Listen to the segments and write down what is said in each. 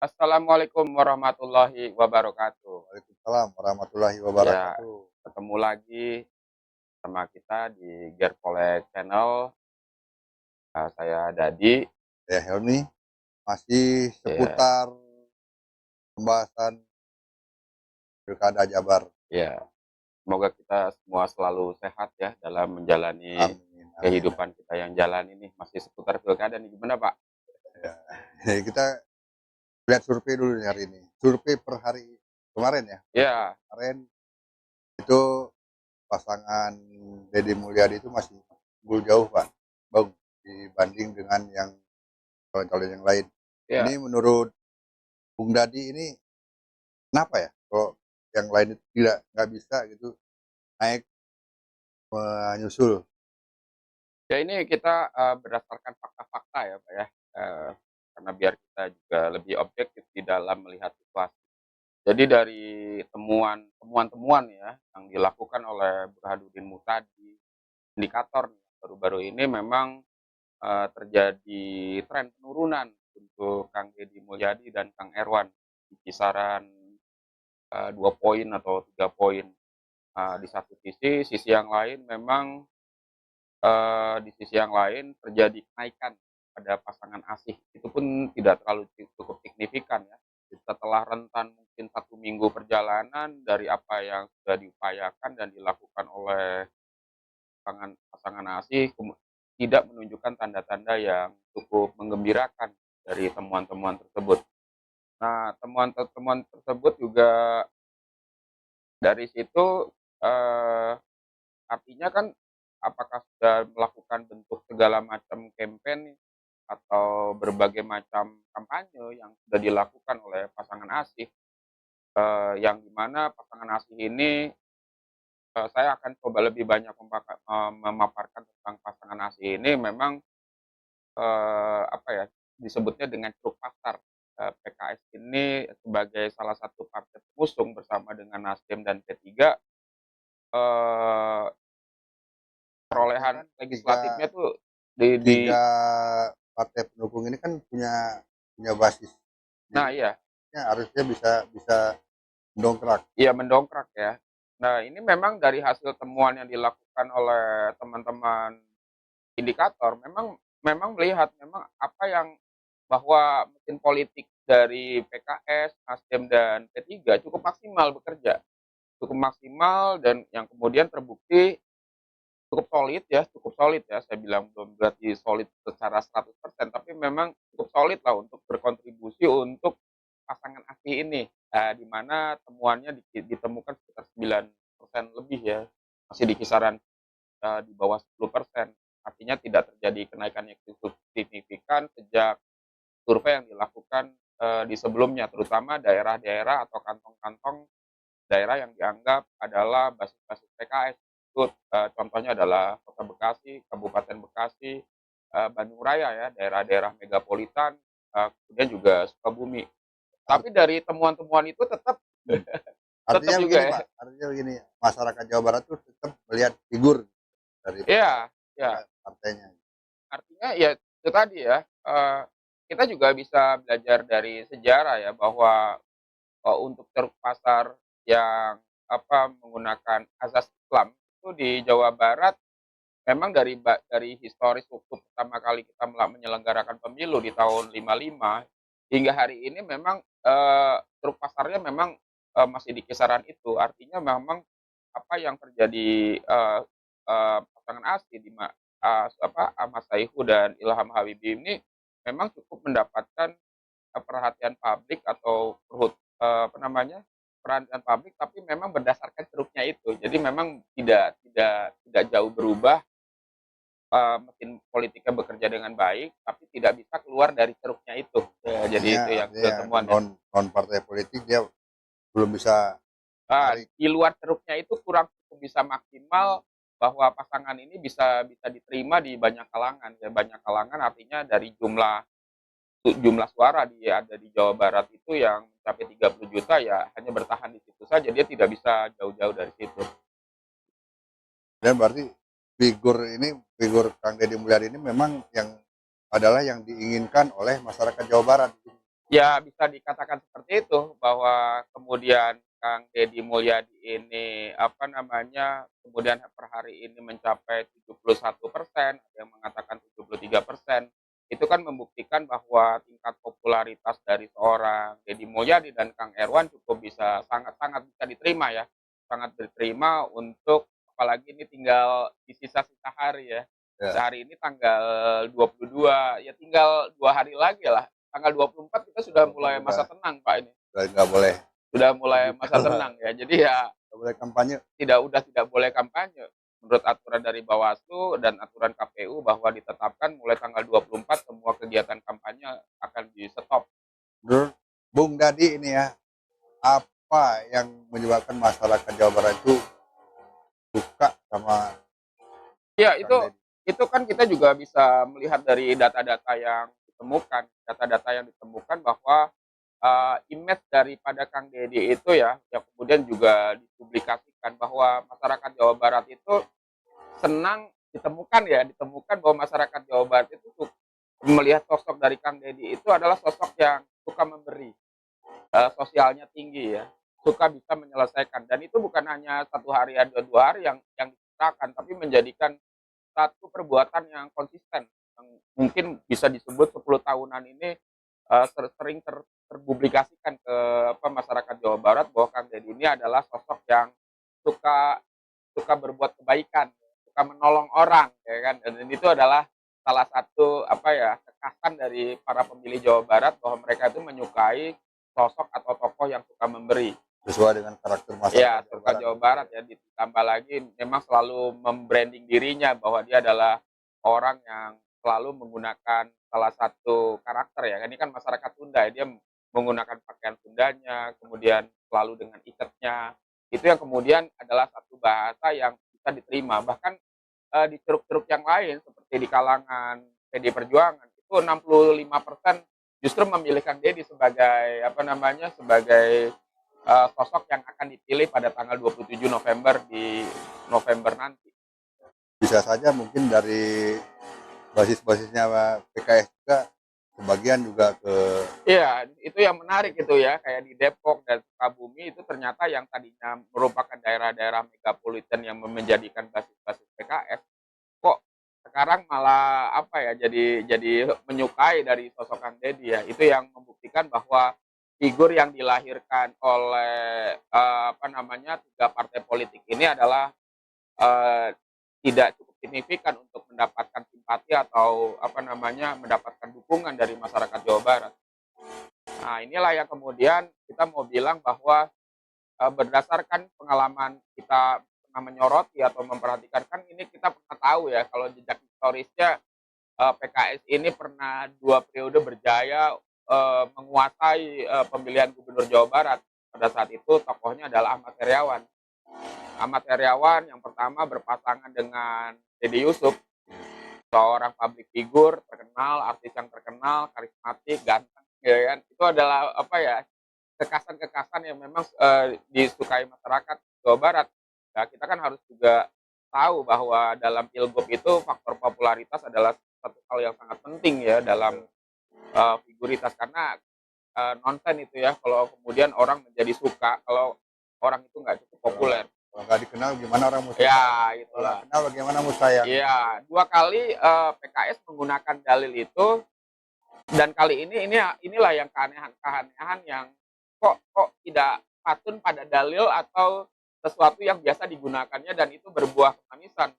Assalamualaikum warahmatullahi wabarakatuh. Waalaikumsalam warahmatullahi Ya, wabarakatuh. ketemu lagi sama kita di Gerpolek Channel. Saya Dadi. Saya Helmi, masih Ya, seputar pembahasan Pilkada Jabar. ya. Semoga kita semua selalu sehat ya dalam menjalani Amin, amin. kehidupan kita yang jalan ini. Masih seputar pilkada nih, gimana Pak? Ya. Jadi kita lihat survei dulu nih hari ini. Survei per hari kemarin ya. Ya, Kemarin itu pasangan Deddy Mulyadi itu masih unggul jauh Pak, Bang, dibanding dengan yang calon-calon yang lain. ya. Ini menurut Bung Dadi ini kenapa ya? Kalau yang lain itu nggak bisa gitu naik menyusul. Ya ini kita berdasarkan fakta-fakta ya Pak ya. Karena biar kita juga lebih objektif di dalam melihat situasi. Jadi dari temuan-temuan ya yang dilakukan oleh Burhanuddin Muhtadi, indikator nih baru-baru ini memang terjadi tren penurunan untuk Kang Deddy Mulyadi dan Kang Erwan di kisaran 2 poin atau 3 poin. Di satu sisi yang lain memang di sisi yang lain terjadi kenaikan pada pasangan asih. Itu pun tidak terlalu cukup signifikan ya. Setelah rentan mungkin 1 minggu perjalanan dari apa yang sudah diupayakan dan dilakukan oleh pasangan asih, tidak menunjukkan tanda-tanda yang cukup menggembirakan dari temuan-temuan tersebut. Nah, temuan-temuan tersebut juga dari situ eh, artinya kan apakah sudah melakukan bentuk segala macam campaign atau berbagai macam kampanye yang sudah dilakukan oleh pasangan asih, yang dimana pasangan asih ini, saya akan coba lebih banyak memaparkan tentang pasangan asih ini memang, apa ya, disebutnya dengan ceruk pasar. PKS ini sebagai salah satu partai pengusung bersama dengan Nasdem dan P3, eee, Harusnya perolehan kan tiga legislatifnya tuh di tiga partai pendukung ini kan punya punya basis, jadi nah iya, ya harusnya bisa bisa mendongkrak. iya mendongkrak ya. Nah ini memang dari hasil temuan yang dilakukan oleh teman-teman indikator memang memang melihat memang apa yang bahwa mesin politik dari PKS, Nasdem, dan P3 cukup maksimal dan yang kemudian terbukti cukup solid ya, saya bilang belum berarti solid secara 100%, tapi memang cukup solid lah untuk berkontribusi untuk pasangan asli ini, di mana temuannya ditemukan sekitar 9% lebih ya, masih di kisaran, di bawah 10%. Artinya tidak terjadi kenaikan yang cukup signifikan sejak survei yang dilakukan, di sebelumnya, terutama daerah-daerah atau kantong-kantong daerah yang dianggap adalah basis-basis PKS. Itu, contohnya adalah Kota Bekasi, Kabupaten Bekasi, Bandung Raya ya, daerah-daerah megapolitan, kemudian juga Sukabumi. Art- Tapi dari temuan-temuan itu tetap hmm. tetap Artinya juga begini ya Pak, artinya begini, masyarakat Jawa Barat tuh tetap melihat figur daripada iya iya, partainya. artinya ya itu tadi ya, kita juga bisa belajar dari sejarah ya bahwa, untuk ceruk pasar yang menggunakan azas Islam itu di Jawa Barat memang dari historis waktu pertama kali kita menyelenggarakan pemilu di tahun 55 hingga hari ini memang, truk pasarnya memang, masih di kisaran itu. Artinya memang apa yang terjadi, pasangan asli di Ahmad Saihu dan Ilham Habibie ini memang cukup mendapatkan, perhatian publik atau perhatian publik tapi memang berdasarkan ceruknya itu. Jadi memang tidak jauh berubah, mesin politiknya bekerja dengan baik, tapi tidak bisa keluar dari ceruknya itu. Jadi Artinya itu yang artinya sudah yang temuan ya. non non partai politik dia belum bisa tarik. Di luar ceruknya itu kurang cukup bisa maksimal bahwa pasangan ini bisa bisa diterima di banyak kalangan ya, banyak kalangan artinya dari jumlah jumlah suara ada di Jawa Barat itu yang mencapai 30 juta ya hanya bertahan di situ saja, dia tidak bisa jauh-jauh dari situ. Dan berarti figur Kang Deddy Mulyadi ini memang yang adalah yang diinginkan oleh masyarakat Jawa Barat. Ya bisa dikatakan seperti itu, bahwa kemudian Kang Deddy Mulyadi ini, apa namanya, kemudian per hari ini mencapai 71%, ada yang mengatakan 73%. Itu kan membuktikan bahwa tingkat popularitas dari seorang Deddy Mulyadi dan Kang Erwan cukup bisa sangat-sangat bisa diterima ya, sangat diterima untuk apalagi ini tinggal di sisa-sisa hari ya. Ya, Sehari ini tanggal 22, ya tinggal 2 hari lagi lah. Tanggal 24 kita sudah Bapak mulai udah masa tenang, Pak, ini. nggak boleh Sudah mulai masa berbicara, tenang ya. Jadi ya nggak boleh kampanye. tidak boleh kampanye. Menurut aturan dari Bawaslu dan aturan KPU bahwa ditetapkan mulai tanggal 24 semua kegiatan kampanye akan di-stop. Menurut Bung Dadi ini ya, apa yang menyebabkan masyarakat Jawa Barat itu suka sama Ya, Kang Deddy? itu kan kita juga bisa melihat dari data-data yang ditemukan. Data-data yang ditemukan bahwa image daripada Kang Deddy itu ya, yang kemudian juga dipublikasikan bahwa masyarakat Jawa Barat itu senang ditemukan bahwa masyarakat Jawa Barat itu melihat sosok dari Kang Deddy itu adalah sosok yang suka memberi, sosialnya tinggi ya, suka bisa menyelesaikan dan itu bukan hanya satu hari atau dua hari yang diciptakan, tapi menjadikan satu perbuatan yang konsisten, yang mungkin bisa disebut 10 tahunan ini sering terpublikasikan ke masyarakat Jawa Barat bahwa Kang Deddy ini adalah sosok yang suka suka berbuat kebaikan, suka menolong orang, ya kan? Dan itu adalah salah satu kekasan dari para pemilih Jawa Barat bahwa mereka itu menyukai sosok atau tokoh yang suka memberi. Sesuai dengan karakter Ya, masyarakat Jawa surga Barat Jawa gitu Barat ya. ya, ditambah lagi memang selalu membranding dirinya bahwa dia adalah orang yang selalu menggunakan salah satu karakter ya. Ini kan masyarakat Sunda ya, dia menggunakan pakaian Sundanya, kemudian selalu dengan iketnya. Itu yang kemudian adalah satu bahasa yang bisa diterima. Bahkan di ceruk-ceruk yang lain seperti di kalangan PD Perjuangan itu 65% justru memilih Kang Deddy sebagai sebagai sosok yang akan dipilih pada tanggal 27 November di November nanti. Bisa saja mungkin dari basis-basisnya PKS juga sebagian juga ke Iya, itu yang menarik itu ya, kayak di Depok dan Sukabumi itu ternyata yang tadinya merupakan daerah-daerah megapolitan yang menjadikan basis-basis PKS, kok sekarang malah jadi menyukai dari sosok Kang Deddy ya. Itu yang membuktikan bahwa figur yang dilahirkan oleh tiga partai politik ini adalah eh, tidak cukup signifikan untuk mendapatkan simpati atau mendapatkan dukungan dari masyarakat Jawa Barat. Nah, inilah yang kemudian kita mau bilang bahwa berdasarkan pengalaman kita pernah menyoroti atau memperhatikan, kan ini kita pernah tahu ya kalau jejak historisnya PKS ini pernah 2 periode berjaya menguasai pemilihan gubernur Jawa Barat. Pada saat itu tokohnya adalah Ahmad Heriawan. Ahmad Heriawan yang pertama berpasangan dengan Deddy Yusuf, seorang public figure terkenal, artis yang terkenal, karismatik, ganteng, ya kan. Itu adalah kekasan-kekasan yang memang disukai masyarakat Jawa Barat. Nah, kita kan harus juga tahu bahwa dalam pilgub itu faktor popularitas adalah satu hal yang sangat penting ya dalam figuritas, karena nonsen itu ya kalau kemudian orang menjadi suka kalau orang itu nggak cukup populer. kalau nggak dikenal gimana orang mau suka, Ya, kalau itulah. kenal bagaimana mau sayang. Iya, 2 kali PKS menggunakan dalil itu, dan kali inilah yang keanehan yang kok tidak patun pada dalil atau sesuatu yang biasa digunakannya dan itu berbuah kemanisan.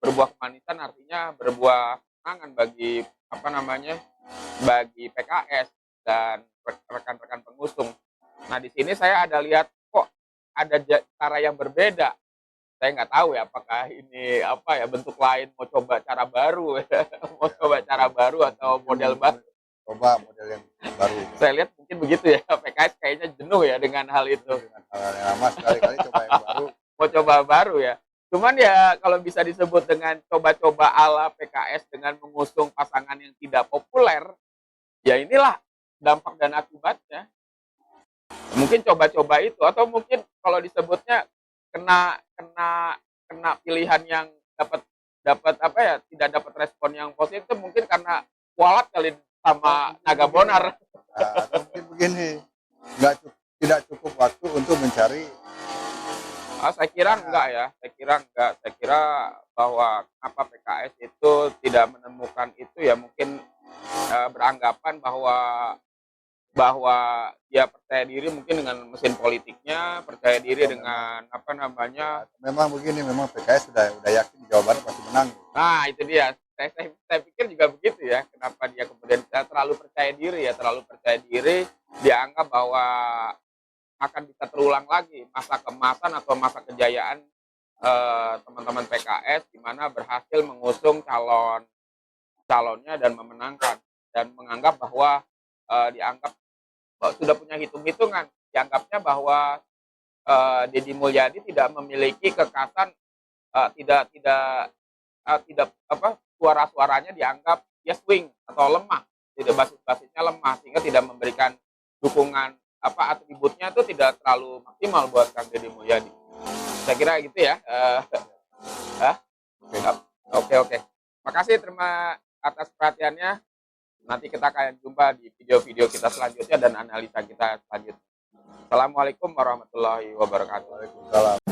Berbuah kemanisan artinya berbuah kemenangan bagi bagi PKS dan rekan-rekan pengusung. Nah, di sini saya ada lihat kok ada cara yang berbeda. Saya nggak tahu ya apakah ini bentuk lain mau coba cara baru mau coba cara baru atau model baru. Coba model yang baru. Saya lihat mungkin begitu ya, PKS kayaknya jenuh ya dengan hal itu. Dengan hal yang lama sekali-kali coba yang baru. Mau coba baru ya. Cuman ya kalau bisa disebut dengan coba-coba ala PKS dengan mengusung pasangan yang tidak populer, ya inilah dampak dan akibatnya. Mungkin coba-coba itu atau mungkin kalau disebutnya kena kena kena pilihan yang dapat dapat tidak dapat respon yang positif, mungkin karena kualat kali sama Naga Bonar. Nah, atau mungkin begini, tidak cukup waktu untuk mencari Saya kira enggak pasangan. ya, saya kira enggak. Saya kira bahwa kenapa PKS itu tidak menemukan itu ya mungkin, beranggapan bahwa bahwa dia percaya diri mungkin dengan mesin politiknya, percaya diri Atau memang dengan apa namanya. ya, memang begini, memang PKS sudah yakin Jawa Barat pasti menang. Nah, itu dia. Saya pikir juga begitu ya, kenapa dia kemudian terlalu percaya diri ya, terlalu percaya diri, dianggap bahwa akan bisa terulang lagi masa keemasan atau masa kejayaan teman-teman PKS di mana berhasil mengusung calonnya dan memenangkan dan menganggap bahwa dianggap sudah punya hitung-hitungan, dianggapnya bahwa Deddy Mulyadi tidak memiliki kekasan, tidak tidak tidak apa suara-suaranya dianggap dia swing atau lemah, tidak basis-basisnya lemah sehingga tidak memberikan dukungan apa atributnya itu tidak terlalu maksimal buat Kang Deddy Mulyadi. Saya kira gitu ya. Oke, Oke oke. Makasih terima atas perhatiannya. Nanti kita akan jumpa di video-video kita selanjutnya dan analisa kita selanjutnya. Assalamualaikum warahmatullahi wabarakatuh. Waalaikumsalam.